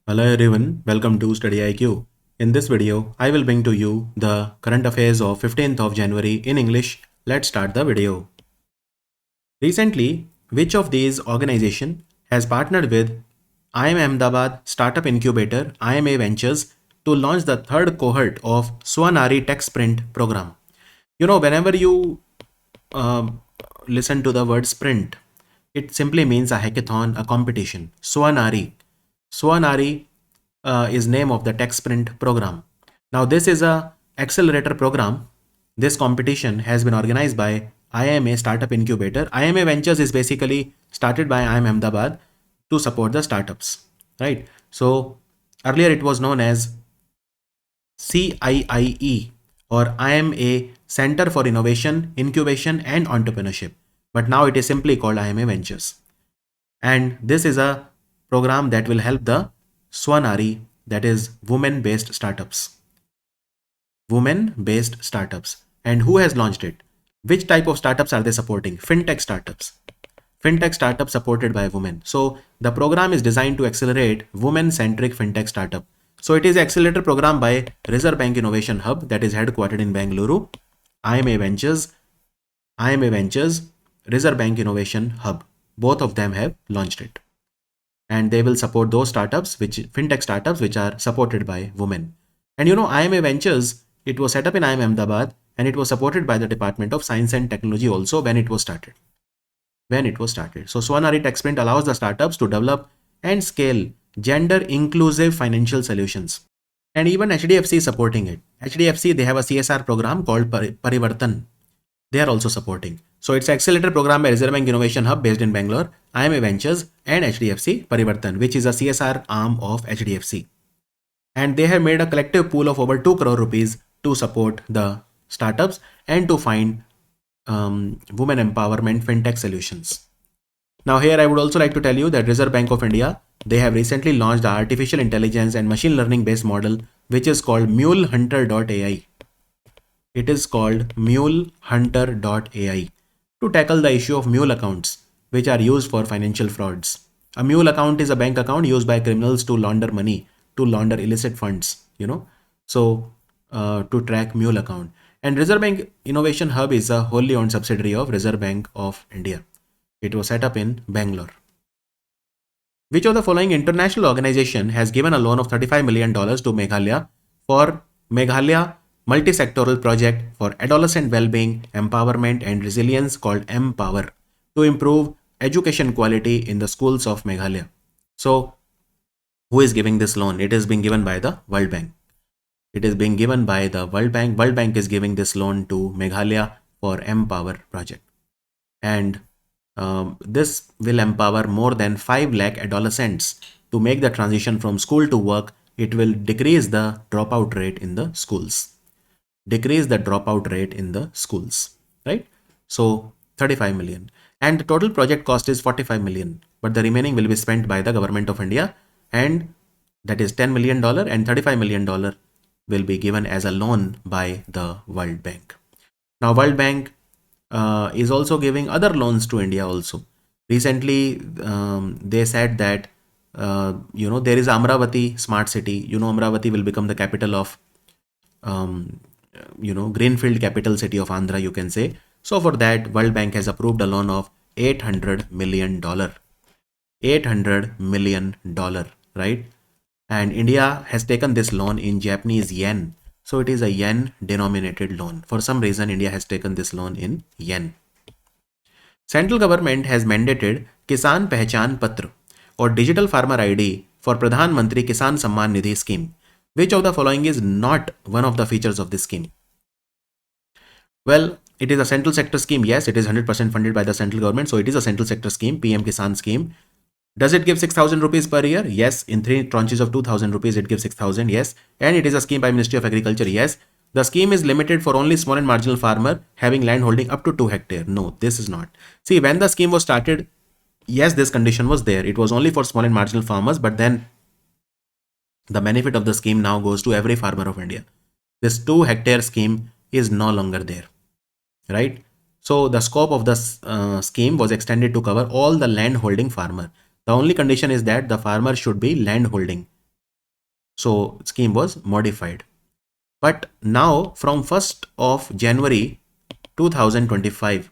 Hello everyone, welcome to StudyIQ. In this video, I will bring to you the current affairs of 15th of January in English. Let's start the video. Recently, which of these organization has partnered with IIM Ahmedabad Startup Incubator IMA Ventures to launch the third cohort of Swanari Tech Sprint program? Whenever you uh, listen to the word sprint, it simply means a hackathon, a competition. Swanari is name of the Tech Sprint program. Now this is a accelerator program. This competition has been organized by IMA Startup Incubator. IMA Ventures is basically started by IIM Ahmedabad to support the startups, right? So earlier it was known as CIIE, or IMA Center for Innovation, Incubation and Entrepreneurship. But now it is simply called IMA Ventures. And this is a program that will help the Swanari, that is women-based startups. Women-based startups. And who has launched it? Which type of startups are they supporting? Fintech startups. Fintech startups supported by women. So the program is designed to accelerate women-centric fintech startup. So it is an accelerator program by Reserve Bank Innovation Hub that is headquartered in Bengaluru. IMA Ventures, Reserve Bank Innovation Hub. Both of them have launched it. And they will support those startups, fintech startups, which are supported by women. And IMA Ventures, it was set up in IIM Ahmedabad and it was supported by the Department of Science and Technology also when it was started. So Swanari Tech Sprint allows the startups to develop and scale gender inclusive financial solutions. And even HDFC is supporting it. HDFC, they have a CSR program called Parivartan. They are also supporting. So it's accelerator program by Reserve Bank Innovation Hub based in Bangalore, IMA Ventures and HDFC Parivartan, which is a CSR arm of HDFC. And they have made a collective pool of over 2 crore rupees to support the startups and to find women empowerment fintech solutions. Now here I would also like to tell you that Reserve Bank of India, they have recently launched the artificial intelligence and machine learning based model, which is called MuleHunter.ai. It is called MuleHunter.ai to tackle the issue of mule accounts, which are used for financial frauds. A mule account is a bank account used by criminals to launder money, to launder illicit funds, So to track mule account. And Reserve Bank Innovation Hub is a wholly owned subsidiary of Reserve Bank of India. It was set up in Bangalore. Which of the following international organization has given a loan of $35 million to Meghalaya for Meghalaya multi-sectoral project for adolescent well-being, empowerment and resilience called Empower to improve education quality in the schools of Meghalaya? So who is giving this loan? It is being given by the World Bank. It is being given by the World Bank. World Bank is giving this loan to Meghalaya for Empower project. And this will empower more than 5 lakh adolescents to make the transition from school to work. It will decrease the dropout rate in the schools. Right? So 35 million. And the total project cost is 45 million. But the remaining will be spent by the government of India. And that is $10 million and $35 million will be given as a loan by the World Bank. Now World Bank is also giving other loans to India also. Recently, they said that, there is Amravati smart city. Amravati will become the capital of, greenfield capital city of Andra, you can say. So for that, World Bank has approved a loan of $800 million. $800 million, right? And India has taken this loan in Japanese yen. So it is a yen denominated loan. For some reason, India has taken this loan in yen. Central government has mandated Kisan Pehchan Patra or Digital Farmer ID for Pradhan Mantri Kisan Samman Nidhi scheme. Which of the following is not one of the features of this scheme? Well, it is a central sector scheme. Yes, it is 100% funded by the central government. So it is a central sector scheme, PM Kisan scheme. Does it give 6,000 rupees per year? Yes. In 3 tranches of 2,000 rupees, it gives 6,000. Yes. And it is a scheme by Ministry of Agriculture. Yes. The scheme is limited for only small and marginal farmer having land holding up to 2 hectares. No, this is not. See, when the scheme was started, yes, this condition was there. It was only for small and marginal farmers, but then the benefit of the scheme now goes to every farmer of India. This 2 hectare scheme is no longer there, right? So the scope of the scheme was extended to cover all the land holding farmer. The only condition is that the farmer should be land holding. So scheme was modified. But now from 1st of January 2025,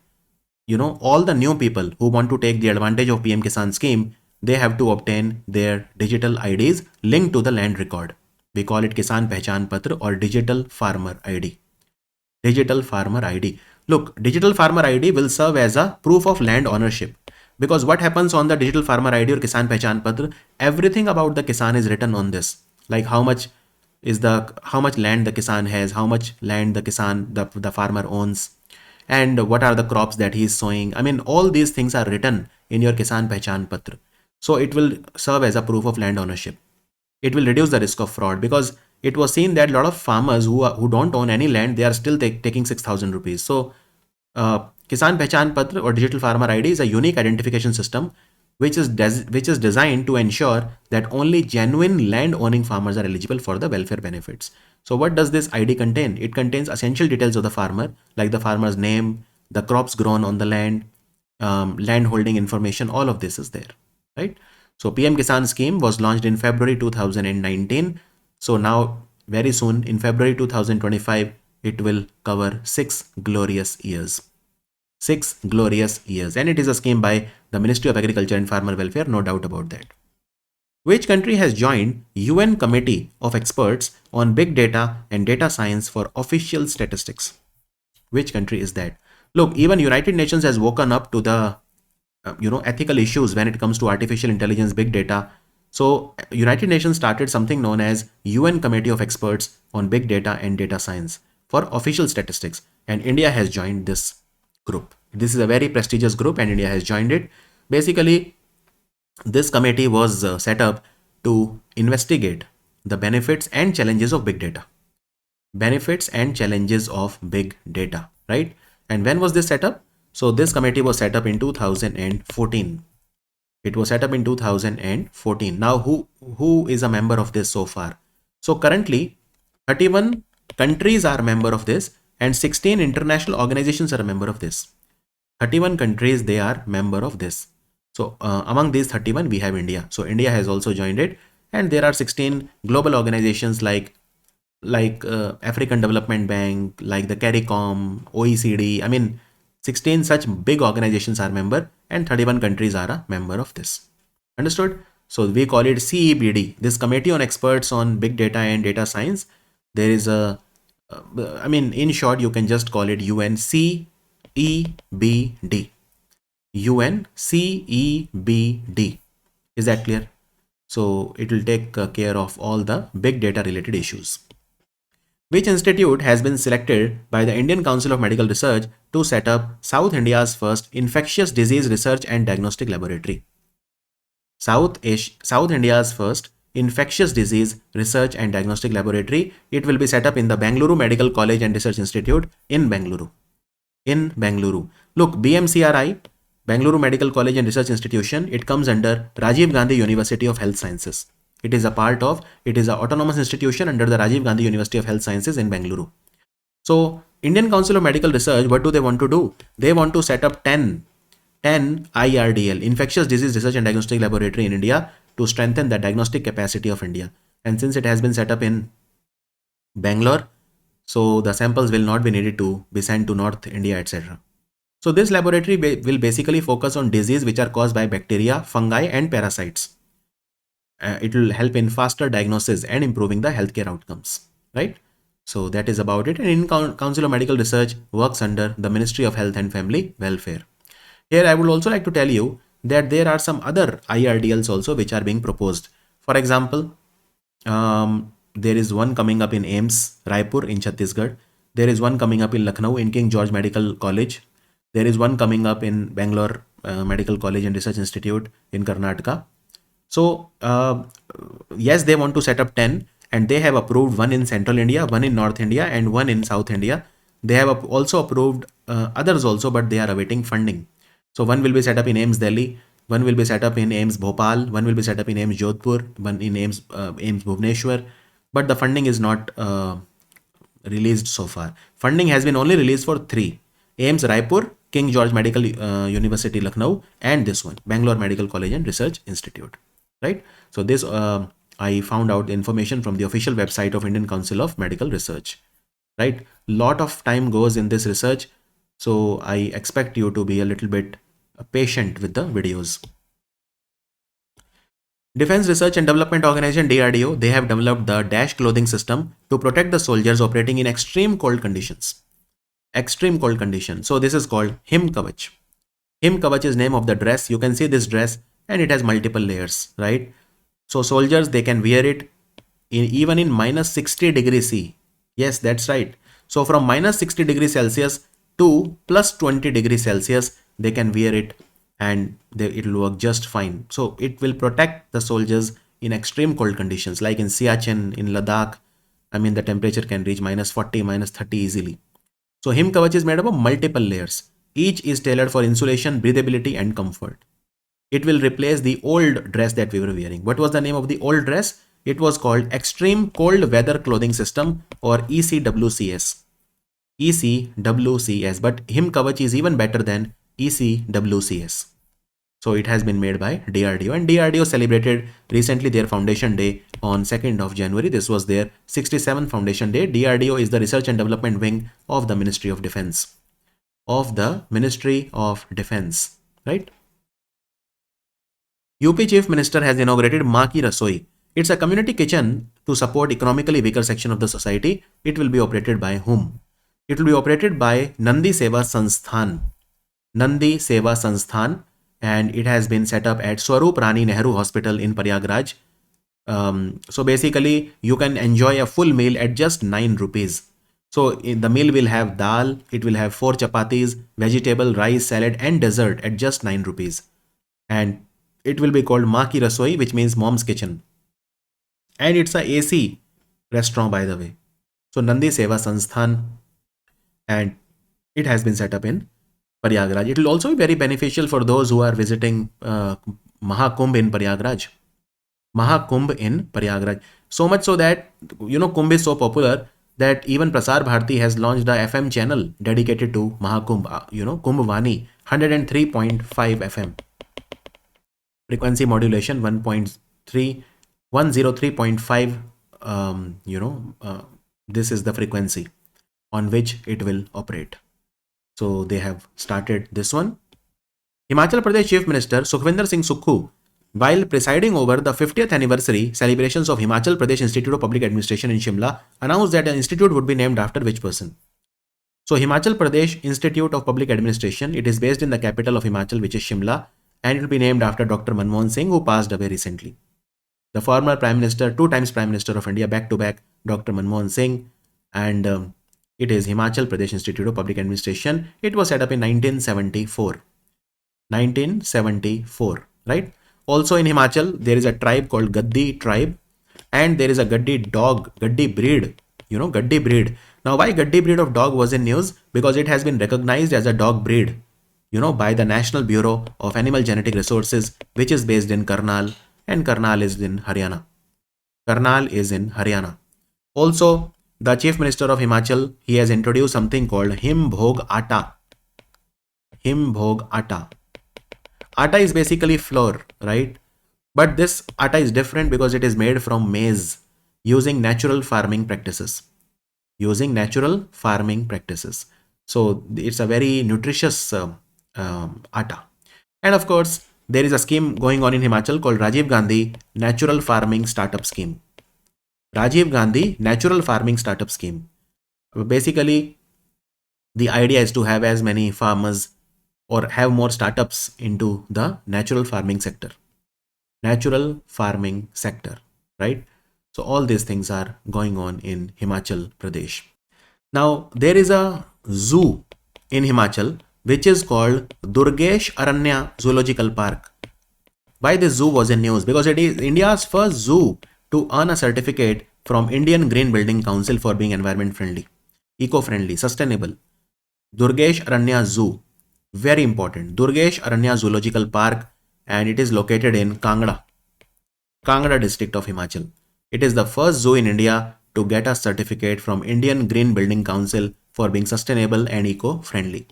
all the new people who want to take the advantage of PM Kisan scheme, they have to obtain their digital IDs linked to the land record. We call it Kisan Pehchan Patra or Digital Farmer ID. Digital Farmer ID. Look, Digital Farmer ID will serve as a proof of land ownership. Because what happens on the Digital Farmer ID or Kisan Pehchan Patra, everything about the Kisan is written on this. Like how much land the Kisan has, how much land the Kisan, the farmer owns, and what are the crops that he is sowing. I mean, all these things are written in your Kisan Pehchan Patra. So it will serve as a proof of land ownership. It will reduce the risk of fraud, because it was seen that a lot of farmers who don't own any land, they are still taking 6,000 rupees. So Kisan Pehchan Patra or Digital Farmer ID is a unique identification system which is designed to ensure that only genuine land owning farmers are eligible for the welfare benefits. So what does this ID contain? It contains essential details of the farmer, like the farmer's name, the crops grown on the land, land holding information. All of this is there, right? So PM Kisan scheme was launched in February 2019. So now very soon in February 2025, it will cover 6 glorious years. 6 glorious years. And it is a scheme by the Ministry of Agriculture and Farmer Welfare, no doubt about that. Which country has joined UN Committee of Experts on Big Data and Data Science for official statistics? Which country is that? Look, even United Nations has woken up to the ethical issues when it comes to artificial intelligence, big data. So United Nations started something known as UN Committee of Experts on Big Data and Data Science for official statistics, and India has joined this group. This is a very prestigious group and India has joined it. Basically, this committee was set up to investigate the benefits and challenges of big data. Benefits and challenges of big data, right? And when was this set up? So this committee was set up in 2014. It was set up in 2014. Now, who is a member of this so far? So currently, 31 countries are a member of this, and 16 international organizations are a member of this. 31 countries, they are member of this. So among these 31, we have India. So India has also joined it, and there are 16 global organizations like African Development Bank, like the CARICOM, OECD. I mean, 16 such big organizations are member, and 31 countries are a member of this. Understood? So we call it CEBD, this Committee on Experts on Big Data and Data Science. There is a, in short, you can just call it UNCEBD. UNCEBD. Is that clear? So it will take care of all the big data related issues. Which institute has been selected by the Indian Council of Medical Research to set up South India's first infectious disease research and diagnostic laboratory? South India's first infectious disease research and diagnostic laboratory. It will be set up in the Bengaluru Medical College and Research Institute in Bengaluru. Look, BMCRI, Bengaluru Medical College and Research Institution, it comes under Rajiv Gandhi University of Health Sciences. It is an autonomous institution under the Rajiv Gandhi University of Health Sciences in Bengaluru. So Indian Council of Medical Research, what do they want to do? They want to set up 10 IRDL, Infectious Disease Research and Diagnostic Laboratory in India, to strengthen the diagnostic capacity of India. And since it has been set up in Bangalore, so the samples will not be needed to be sent to North India, etc. So this laboratory will basically focus on diseases which are caused by bacteria, fungi and parasites. It will help in faster diagnosis and improving the healthcare outcomes, right? So that is about it. And Indian Council of Medical Research works under the Ministry of Health and Family Welfare. Here I would also like to tell you that there are some other IRDLs also which are being proposed. For example, there is one coming up in AIIMS, Raipur in Chhattisgarh. There is one coming up in Lucknow in King George Medical College. There is one coming up in Bangalore Medical College and Research Institute in Karnataka. So yes, they want to set up 10, and they have approved one in Central India, one in North India, and one in South India. They have also approved others also, but they are awaiting funding. So one will be set up in AIIMS Delhi, one will be set up in AIIMS Bhopal, one will be set up in AIIMS Jodhpur, one in AIIMS Bhubaneswar, but the funding is not released so far. Funding has been only released for 3: AIIMS Raipur, King George Medical University Lucknow, and this one, Bangalore Medical College and Research Institute, right? So this I found out information from the official website of Indian Council of Medical Research, right? Lot of time goes in this research. So I expect you to be a little bit patient with the videos. Defense Research and Development Organization DRDO, they have developed the dash clothing system to protect the soldiers operating in extreme cold conditions. Extreme cold conditions. So this is called Him Kavach. Him Kavach is name of the dress. You can see this dress and it has multiple layers, right? So soldiers, they can wear it even in minus 60 degrees C. Yes, that's right. So from minus 60 degrees Celsius to plus 20 degrees Celsius, they can wear it and it will work just fine. So it will protect the soldiers in extreme cold conditions like in Siachen, in Ladakh. I mean, the temperature can reach minus 40, minus 30 easily. So Him Kavach is made up of multiple layers. Each is tailored for insulation, breathability and comfort. It will replace the old dress that we were wearing. What was the name of the old dress? It was called Extreme Cold Weather Clothing System, or ECWCS. ECWCS. But Him Kavach is even better than ECWCS. So it has been made by DRDO, and DRDO celebrated recently their foundation day on 2nd of January. This was their 67th foundation day. DRDO is the research and development wing of the Ministry of Defense. Right? UP Chief Minister has inaugurated Maki Rasoi. It's a community kitchen to support economically weaker section of the society. It will be operated by whom? It will be operated by Nandi Seva Sansthan. Nandi Seva Sansthan, and it has been set up at Swaroop Rani Nehru Hospital in Prayagraj. So basically, you can enjoy a full meal at just 9 rupees. So the meal will have dal, it will have 4 chapatis, vegetable, rice, salad and dessert at just 9 rupees. And it will be called Maki Rasoi, which means mom's kitchen. And it's a AC restaurant, by the way. So Nandi Seva Sansthan, and it has been set up in Prayagraj. It will also be very beneficial for those who are visiting Mahakumbh in Prayagraj. Mahakumbh in Prayagraj. So much so that, Kumbh is so popular that even Prasar Bharati has launched a FM channel dedicated to Mahakumbh, Kumbh Vani, 103.5 FM. Frequency modulation 103.5. This is the frequency on which it will operate. So they have started this one. Himachal Pradesh Chief Minister Sukhvinder Singh Sukhu, while presiding over the 50th anniversary celebrations of Himachal Pradesh Institute of Public Administration in Shimla, announced that an institute would be named after which person? So Himachal Pradesh Institute of Public Administration, it is based in the capital of Himachal, which is Shimla, and it will be named after Dr. Manmohan Singh, who passed away recently. The former Prime Minister, 2 times Prime Minister of India, back to back, Dr. Manmohan Singh, and it is Himachal Pradesh Institute of Public Administration. It was set up in 1974. 1974, right? Also in Himachal, there is a tribe called Gaddi tribe, and there is a Gaddi dog, Gaddi breed, Gaddi breed. Now, why Gaddi breed of dog was in news? Because it has been recognized as a dog breed, by the National Bureau of Animal Genetic Resources, which is based in Karnal, and Karnal is in Haryana. Karnal is in Haryana. Also, the Chief Minister of Himachal, he has introduced something called Him Bhog Atta. Him Bhog Atta. Atta is basically flour, right? But this atta is different because it is made from maize using natural farming practices. So it's a very nutritious atta. And of course, there is a scheme going on in Himachal called Rajiv Gandhi Natural Farming Startup Scheme. Rajiv Gandhi Natural Farming Startup Scheme. Basically, the idea is to have as many farmers or have more startups into the natural farming sector. Right? So all these things are going on in Himachal Pradesh. Now, there is a zoo in Himachal which is called Durgesh Aranya Zoological Park. Why this zoo was in news? Because it is India's first zoo to earn a certificate from Indian Green Building Council for being environment friendly, eco-friendly, sustainable. Durgesh Aranya Zoo, very important. Durgesh Aranya Zoological Park, and it is located in Kangra district of Himachal. It is the first zoo in India to get a certificate from Indian Green Building Council for being sustainable and eco-friendly.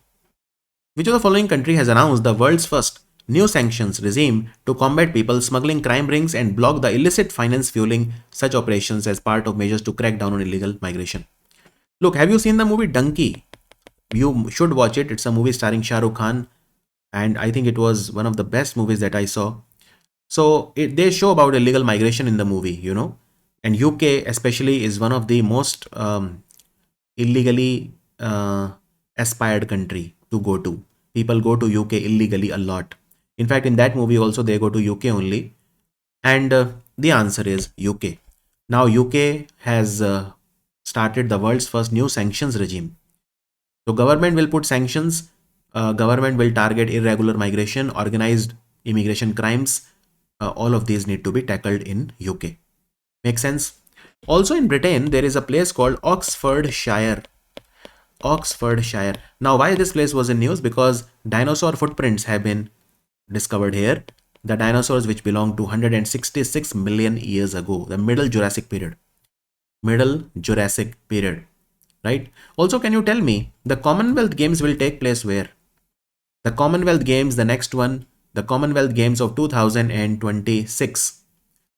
Which of the following country has announced the world's first new sanctions regime to combat people smuggling crime rings and block the illicit finance fueling such operations as part of measures to crack down on illegal migration. Look, have you seen the movie Donkey? You should watch it. It's a movie starring Shah Rukh Khan, and I think it was one of the best movies that I saw. So they show about illegal migration in the movie, and UK especially is one of the most illegally aspired country to go to. People go to UK illegally a lot. In fact, in that movie also they go to UK only, and the answer is UK. Now UK has started the world's first new sanctions regime. So government will put sanctions. Government will target irregular migration, organized immigration crimes. All of these need to be tackled in UK. Make sense? Also in Britain, there is a place called Oxfordshire. Oxfordshire. Now, why this place was in news? Because dinosaur footprints have been discovered here. The dinosaurs which belong to 166 million years ago, the Middle Jurassic period. Middle Jurassic period, right? Also, can you tell me the Commonwealth Games will take place where? The Commonwealth Games, the next one, the Commonwealth Games of 2026.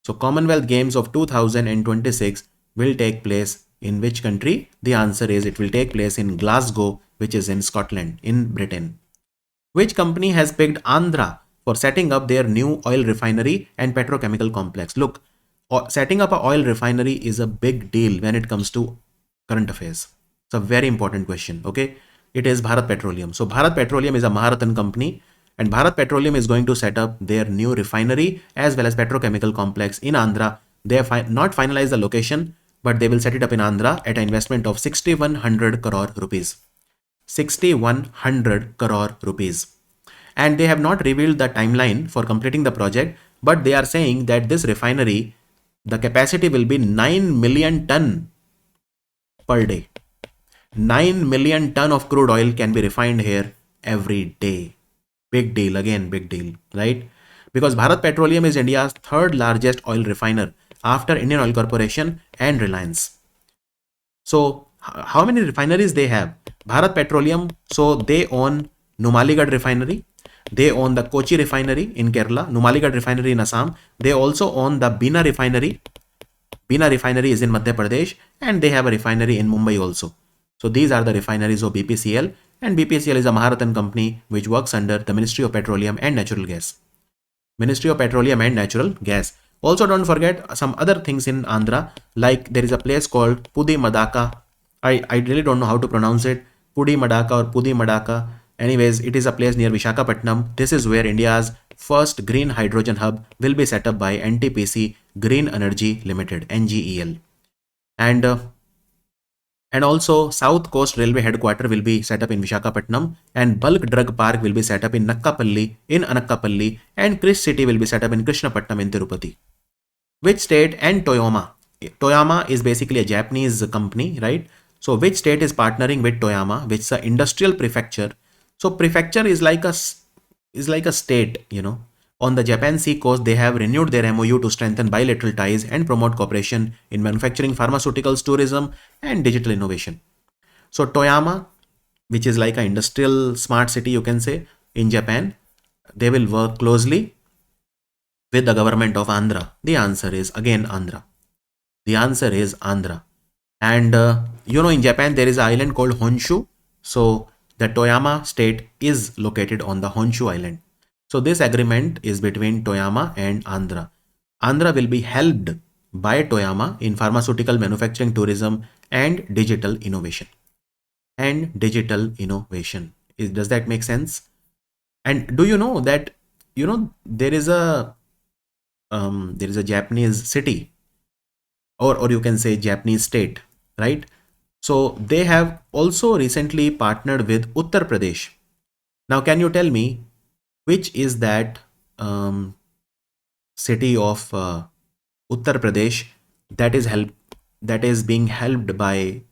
So Commonwealth Games of 2026 will take place in which country? The answer is it will take place in Glasgow, which is in Scotland, in Britain. Which company has picked Andra for setting up their new oil refinery and petrochemical complex? Look, setting up an oil refinery is a big deal when it comes to current affairs. It's a very important question, okay? It is Bharat Petroleum. So Bharat Petroleum is a Maharatan company, and Bharat Petroleum is going to set up their new refinery as well as petrochemical complex in Andhra. They have not finalized the location, but they will set it up in Andhra at an investment of 6,100 crore rupees. 6,100 crore rupees. And they have not revealed the timeline for completing the project, but they are saying that this refinery, the capacity will be 9 million ton per day. 9 million ton of crude oil can be refined here every day. Big deal, again, big deal, right? Because Bharat Petroleum is India's third largest oil refiner after Indian Oil Corporation and Reliance. So how many refineries they have? Bharat Petroleum, so they own Numaligarh refinery. They own the Kochi refinery in Kerala, Numaligarh refinery in Assam. They also own the Bina refinery. Bina refinery is in Madhya Pradesh, and they have a refinery in Mumbai also. So these are the refineries of BPCL, and BPCL is a Maharatan company which works under the Ministry of Petroleum and Natural Gas. Ministry of Petroleum and Natural Gas. Also, don't forget some other things in Andhra, like there is a place called Pudi Madaka. I really don't know how to pronounce it. Pudi Madaka or Pudi Madaka. Anyways, it is a place near Visakhapatnam. This is where India's first green hydrogen hub will be set up by NTPC Green Energy Limited, NGEL. And also South Coast Railway Headquarter will be set up in Visakhapatnam, and Bulk Drug Park will be set up in Anakkapalli, and Krish City will be set up in Krishnapatnam in Tirupati. Which state and Toyama? Toyama is basically a Japanese company, right? So which state is partnering with Toyama, which is an industrial prefecture? So prefecture is like a state, On the Japan sea coast, they have renewed their MOU to strengthen bilateral ties and promote cooperation in manufacturing, pharmaceuticals, tourism, and digital innovation. So Toyama, which is like an industrial smart city, you can say, in Japan, they will work closely with the government of Andhra. The answer is again Andhra. The answer is Andhra. And in Japan, there is an island called Honshu. So the Toyama state is located on the Honshu island. So this agreement is between Toyama and Andhra. Andhra will be helped by Toyama in pharmaceutical manufacturing, tourism, and digital innovation. Does that make sense? And do you know that there is a Japanese city, or you can say Japanese state, right? So they have also recently partnered with Uttar Pradesh. Now, can you tell me which is that city of Uttar Pradesh that is being helped by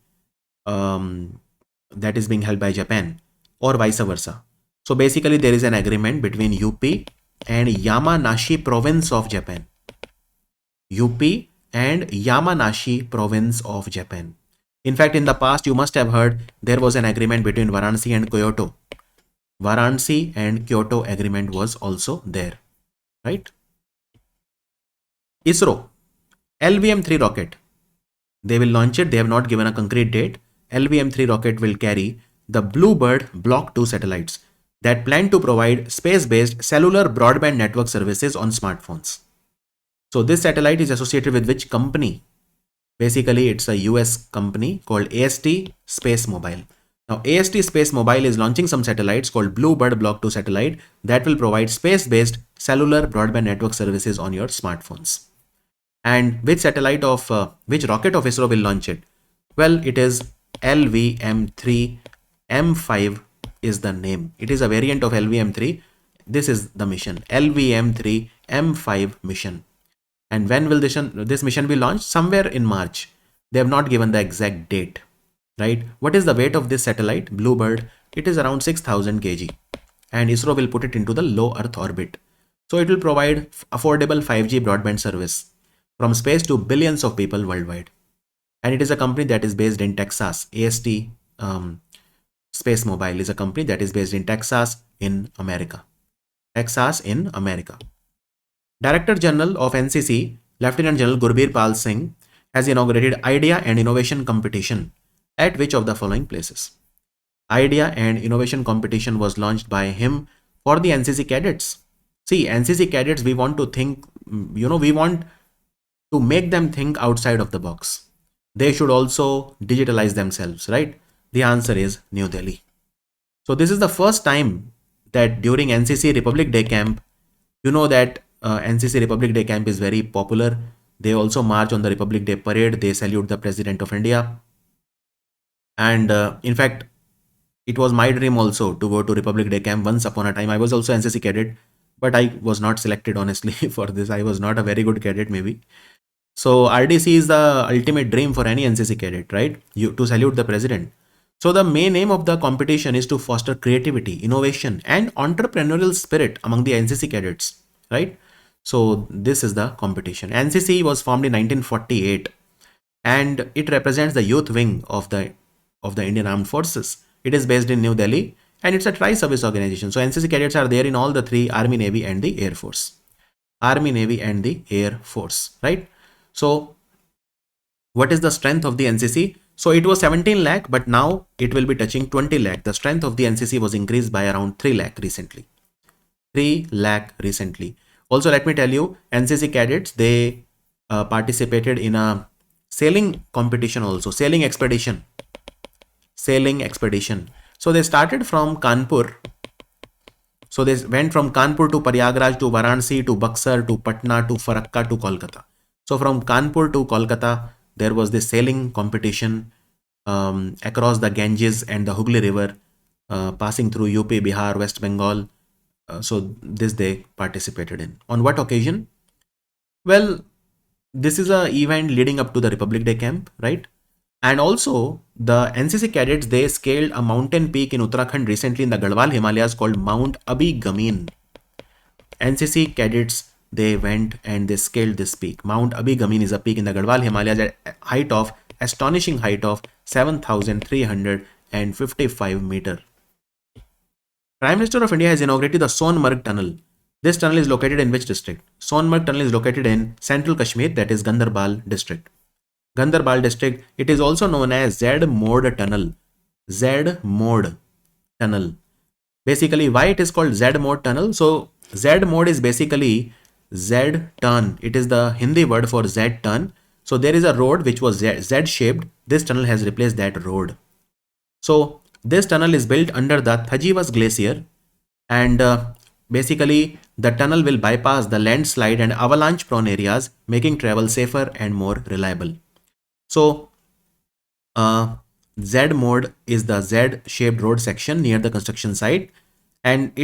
Japan, or vice versa? So basically, there is an agreement between UP and Yamanashi province of Japan. UP and Yamanashi province of Japan. In fact, in the past, you must have heard there was an agreement between Varanasi and Kyoto. Varanasi and Kyoto agreement was also there, right? ISRO, LVM-3 rocket. They will launch it. They have not given a concrete date. LVM-3 rocket will carry the Bluebird Block 2 satellites that plan to provide space-based cellular broadband network services on smartphones. So this satellite is associated with which company? Basically, it's a US company called AST Space Mobile. Now, AST Space Mobile is launching some satellites called Bluebird Block 2 satellite that will provide space-based cellular broadband network services on your smartphones. And which satellite of which rocket of ISRO will launch it? Well, it is LVM-3 M5 is the name. It is a variant of LVM-3. This is the mission, LVM-3 M5 mission. And when will this mission be launched? Somewhere in March. They have not given the exact date, right? What is the weight of this satellite, Bluebird? It is around 6,000 kg. And ISRO will put it into the low Earth orbit. So it will provide affordable 5G broadband service from space to billions of people worldwide. And it is a company that is based in Texas. AST Space Mobile is a company that is based in Texas in America. Texas in America. Director General of NCC, Lieutenant General Gurbir Pal Singh, has inaugurated Idea and Innovation Competition at which of the following places? Idea and Innovation Competition was launched by him for the NCC cadets. See, NCC cadets, we want to think, we want to make them think outside of the box. They should also digitalize themselves, right? The answer is New Delhi. So this is the first time that during NCC Republic Day camp, you know that NCC Republic Day camp is very popular. They also march on the Republic Day parade. They salute the President of India. And in fact, it was my dream also to go to Republic Day camp once upon a time. I was also NCC cadet, but I was not selected honestly for this. I was not a very good cadet maybe. So RDC is the ultimate dream for any NCC cadet, right? To salute the president. So the main aim of the competition is to foster creativity, innovation, and entrepreneurial spirit among the NCC cadets, right? So this is the competition. NCC was formed in 1948, and it represents the youth wing of the Indian Armed Forces. It is based in New Delhi, and it's a tri-service organization. So NCC cadets are there in all the three: Army, Navy, and the Air Force. Army, Navy, and the Air Force, right? So what is the strength of the NCC? So it was 17 lakh, but now it will be touching 20 lakh. The strength of the NCC was increased by around 3 lakh recently. 3 lakh recently. Also, let me tell you, NCC cadets, they participated in a sailing competition also, sailing expedition. So they started from Kanpur. So they went from Kanpur to Prayagraj to Varanasi to Buxar to Patna to Farakka to Kolkata. So from Kanpur to Kolkata, there was this sailing competition across the Ganges and the Hooghly River, passing through UP, Bihar, West Bengal. So this they participated in. On what occasion? Well, this is an event leading up to the Republic Day camp, right? And also the NCC cadets, they scaled a mountain peak in Uttarakhand recently in the Garhwal Himalayas called Mount Abi Gamin. NCC cadets, they went and they scaled this peak. Mount Abi Gamin is a peak in the Garhwal Himalayas at astonishing height of 7,355 meters. Prime Minister of India has inaugurated the Sonar Tunnel. This tunnel is located in which district? Sonar Tunnel is located in Central Kashmir, that is Gandarbal district. Gandarbal district, it is also known as Z-Mode Tunnel. Z-Mode Tunnel. Basically, why it is called Z-Mode Tunnel? So Z-Mode is basically Z-turn. It is the Hindi word for Z-turn. So there is a road which was Z-shaped. This tunnel has replaced that road. So this tunnel is built under the Thajivas Glacier, and basically the tunnel will bypass the landslide and avalanche prone areas, making travel safer and more reliable. So Z mode is the Z-shaped road section near the construction site, and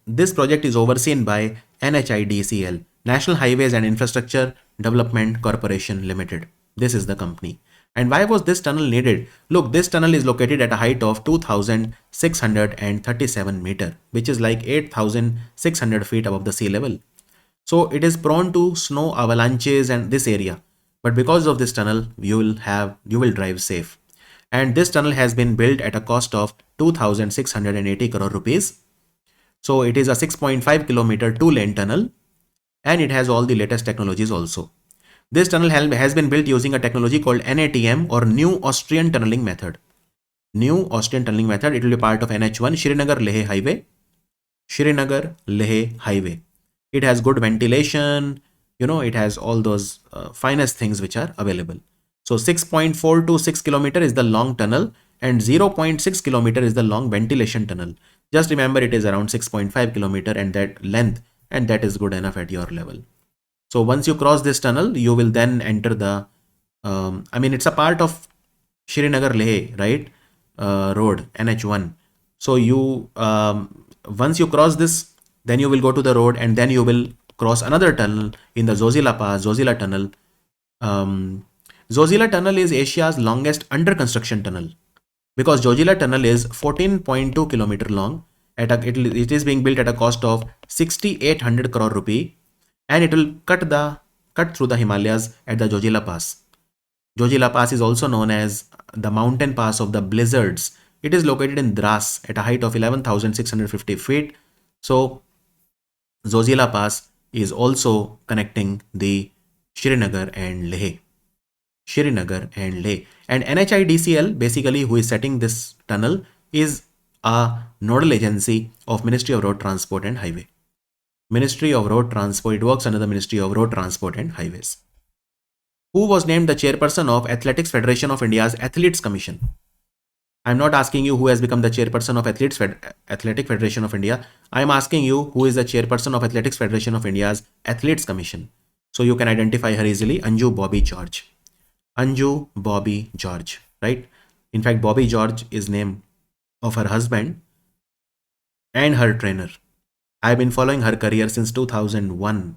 this project is overseen by NHIDCL, National Highways and Infrastructure Development Corporation Limited. This is the company. And why was this tunnel needed? Look, this tunnel is located at a height of 2,637 meters, which is like 8,600 feet above the sea level. So it is prone to snow avalanches and this area. But because of this tunnel, you will drive safe. And this tunnel has been built at a cost of 2,680 crore rupees. So it is a 6.5 kilometer 2-lane tunnel, and it has all the latest technologies also. This tunnel has been built using a technology called NATM, or New Austrian Tunneling Method. New Austrian Tunneling Method. It will be part of NH1 Srinagar-Leh Highway. Srinagar-Leh Highway. It has good ventilation. It has all those finest things which are available. So 6.426 kilometer is the long tunnel, and 0.6 kilometer is the long ventilation tunnel. Just remember, it is around 6.5 kilometer and that length, and that is good enough at your level. So once you cross this tunnel, you will then enter the, it's a part of Srinagar-Leh, right? Road, NH1. So once you cross this, then you will go to the road, and then you will cross another tunnel in the Zozila Pass, Zozila Tunnel. Zozila Tunnel is Asia's longest under construction tunnel, because Zozila Tunnel is 14.2 kilometer long. It is being built at a cost of 6,800 crore rupee, and it will cut through the Himalayas at the Zojila Pass. Zojila Pass is also known as the mountain pass of the blizzards. It is located in Dras at a height of 11,650 feet. So Zojila Pass is also connecting the Srinagar and Leh. And NHIDCL, basically, who is setting this tunnel, is a nodal agency of Ministry of Road Transport and Highway. Ministry of Road Transport. It works under the Ministry of Road Transport and Highways. Who was named the chairperson of Athletics Federation of India's Athletes Commission? I'm not asking you who has become the chairperson of Athletic Federation of India. I'm asking you who is the chairperson of Athletics Federation of India's Athletes Commission. So you can identify her easily. Anju Bobby George. Anju Bobby George, right? In fact, Bobby George is name of her husband and her trainer. I've been following her career since 2001.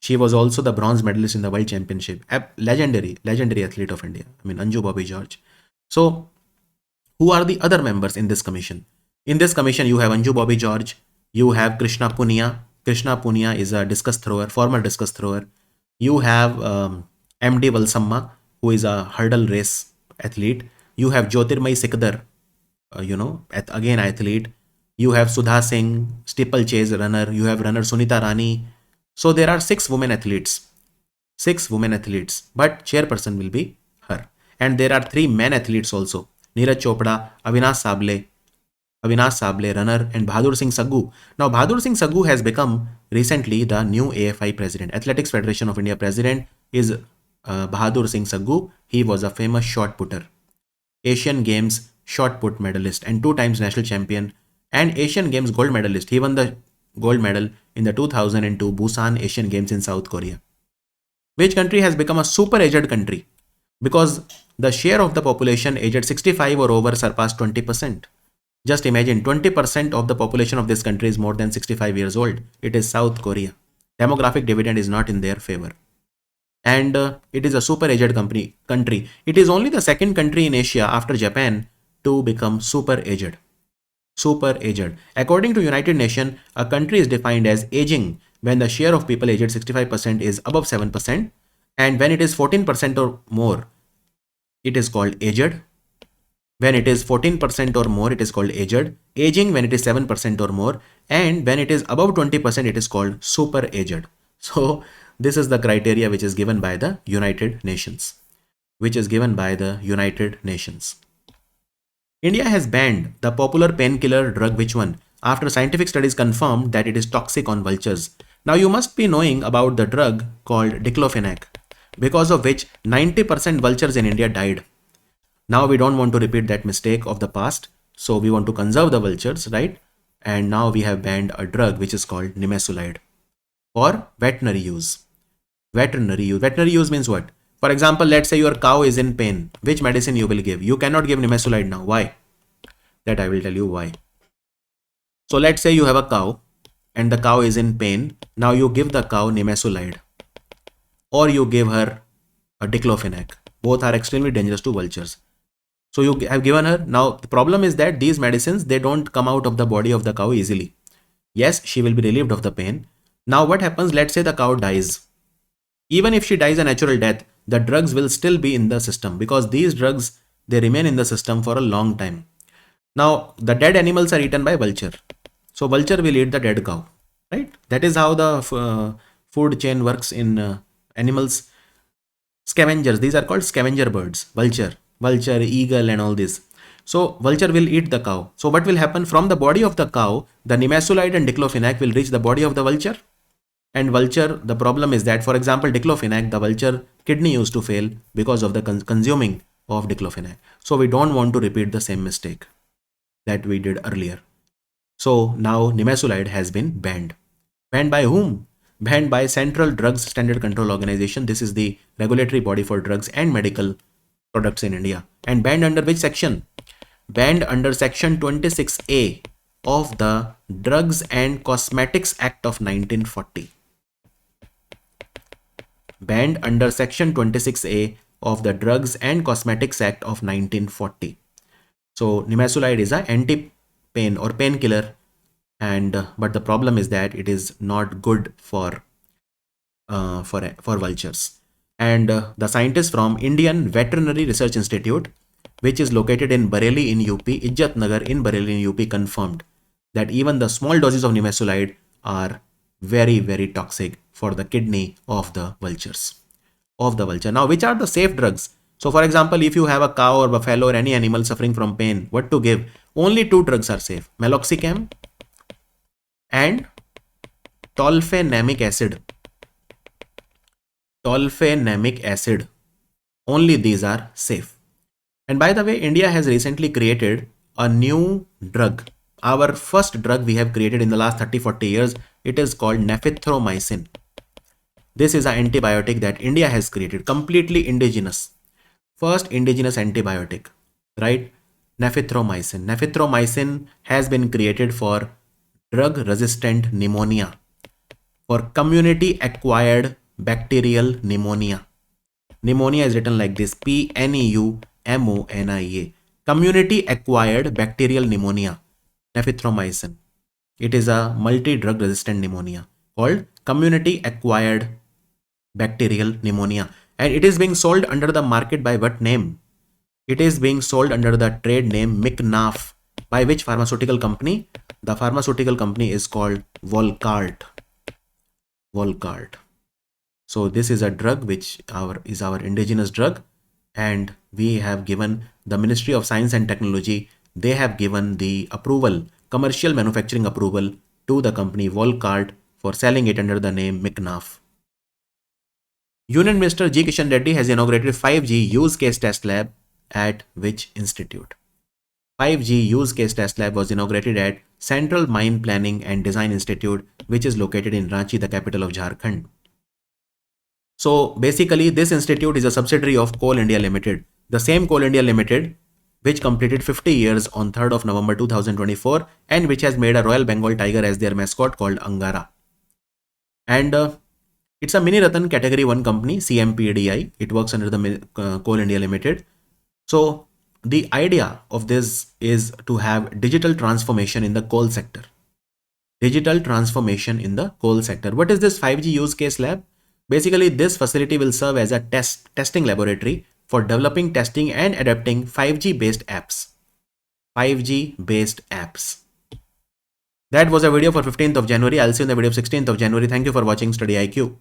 She was also the bronze medalist in the World Championship. Legendary athlete of India. Anju Bobby George. So who are the other members in this commission? In this commission, you have Anju Bobby George. You have Krishna Punia. Krishna Punia is a discus thrower, former discus thrower. You have MD Valsamma, who is a hurdle race athlete. You have Jyotirmai Sikdar, again athlete. You have Sudha Singh, steeplechase runner. You have runner Sunita Rani. So there are 6 women athletes. 6 women athletes. But chairperson will be her. And there are 3 men athletes also. Neeraj Chopra, Avinash Sable, runner, and Bahadur Singh Saggu. Now Bahadur Singh Saggu has become recently the new AFI president. Athletics Federation of India president is Bahadur Singh Saggu. He was a famous shot putter. Asian Games shot put medalist and 2 times national champion, and Asian Games gold medalist. He won the gold medal in the 2002 Busan Asian Games in South Korea. Which country has become a super aged country? Because the share of the population aged 65 or over surpassed 20%. Just imagine, 20% of the population of this country is more than 65 years old. It is South Korea. Demographic dividend is not in their favor. And it is a super aged country. It is only the second country in Asia after Japan to become super aged. Super aged. According to United Nations, a country is defined as aging when the share of people aged 65% is above 7%, and when it is 14% or more, it is called aged. When it is 14% or more, it is called aged. Aging when it is 7% or more, and when it is above 20%, it is called super aged. So this is the criteria which is given by the United Nations. India has banned the popular painkiller drug which one? After scientific studies confirmed that it is toxic on vultures. Now you must be knowing about the drug called diclofenac, because of which 90% vultures in India died. Now we don't want to repeat that mistake of the past, so we want to conserve the vultures, right? And now we have banned a drug which is called nimesulide for veterinary use. Veterinary use means what? For example, let's say your cow is in pain. Which medicine you will give? You cannot give nimesulide now. Why? That I will tell you why. So let's say you have a cow and the cow is in pain. Now you give the cow nimesulide, or you give her a diclofenac. Both are extremely dangerous to vultures. So you have given her. Now the problem is that these medicines, they don't come out of the body of the cow easily. Yes, she will be relieved of the pain. Now what happens? Let's say the cow dies. Even if she dies a natural death, the drugs will still be in the system, because these drugs, they remain in the system for a long time. Now the dead animals are eaten by vulture. So vulture will eat the dead cow, right? That is how the food chain works in animals. Scavengers, these are called scavenger birds. Vulture, eagle, and all this. So vulture will eat the cow. So what will happen? From the body of the cow, the nimesulide and diclofenac will reach the body of the vulture. And vulture, the problem is that, for example, diclofenac, the vulture kidney used to fail because of the consuming of diclofenac. So we don't want to repeat the same mistake that we did earlier. So now nimesulide has been banned. Banned by whom? Banned by Central Drugs Standard Control Organization. This is the regulatory body for drugs and medical products in India. And banned under which section? Banned under section 26A of the Drugs and Cosmetics Act of 1940. Banned under section 26A of the Drugs and Cosmetics Act of 1940. So nimesulide is a anti-pain or painkiller, and but the problem is that it is not good for vultures. And the scientists from Indian Veterinary Research Institute, which is located in Bareilly in UP, Ijjat Nagar in Bareilly in UP, confirmed that even the small doses of nimesulide are very, very toxic for the kidney of the vultures. Now, which are the safe drugs? So, for example, if you have a cow or buffalo or any animal suffering from pain, what to give? Only two drugs are safe: meloxicam and tolfenamic acid. Tolfenamic acid. Only these are safe. And by the way, India has recently created a new drug. Our first drug we have created in the last 30-40 years. It is called nephromycin. This is an antibiotic that India has created, completely indigenous. First indigenous antibiotic, right? Nephromycin. Nephromycin has been created for drug-resistant pneumonia, for community-acquired bacterial pneumonia. Pneumonia is written like this: Pneumonia. Community-acquired bacterial pneumonia. Nephromycin. It is a multi-drug resistant pneumonia called community-acquired bacterial pneumonia. And it is being sold under the market by what name? It is being sold under the trade name McNaf. By which pharmaceutical company? The pharmaceutical company is called Volcart. So this is a drug which is our indigenous drug, and we have given the Ministry of Science and Technology, they have given the approval, commercial manufacturing approval, to the company Volcart for selling it under the name McNaf. Union Minister G. Kishan Reddy has inaugurated 5G use case test lab at which institute? 5G use case test lab was inaugurated at Central Mine Planning and Design Institute, which is located in Ranchi, the capital of Jharkhand. So basically, this institute is a subsidiary of Coal India Limited. The same Coal India Limited, which completed 50 years on 3rd of November 2024, and which has made a Royal Bengal tiger as their mascot called Angara. And it's a Mini Ratan Category 1 company, CMPDI. It works under the Coal India Limited. So the idea of this is to have digital transformation in the coal sector. Digital transformation in the coal sector. What is this 5G use case lab? Basically, this facility will serve as a testing laboratory for developing, testing, and adapting 5G based apps. 5G based apps. That was a video for 15th of January. I'll see you in the video of 16th of January. Thank you for watching StudyIQ.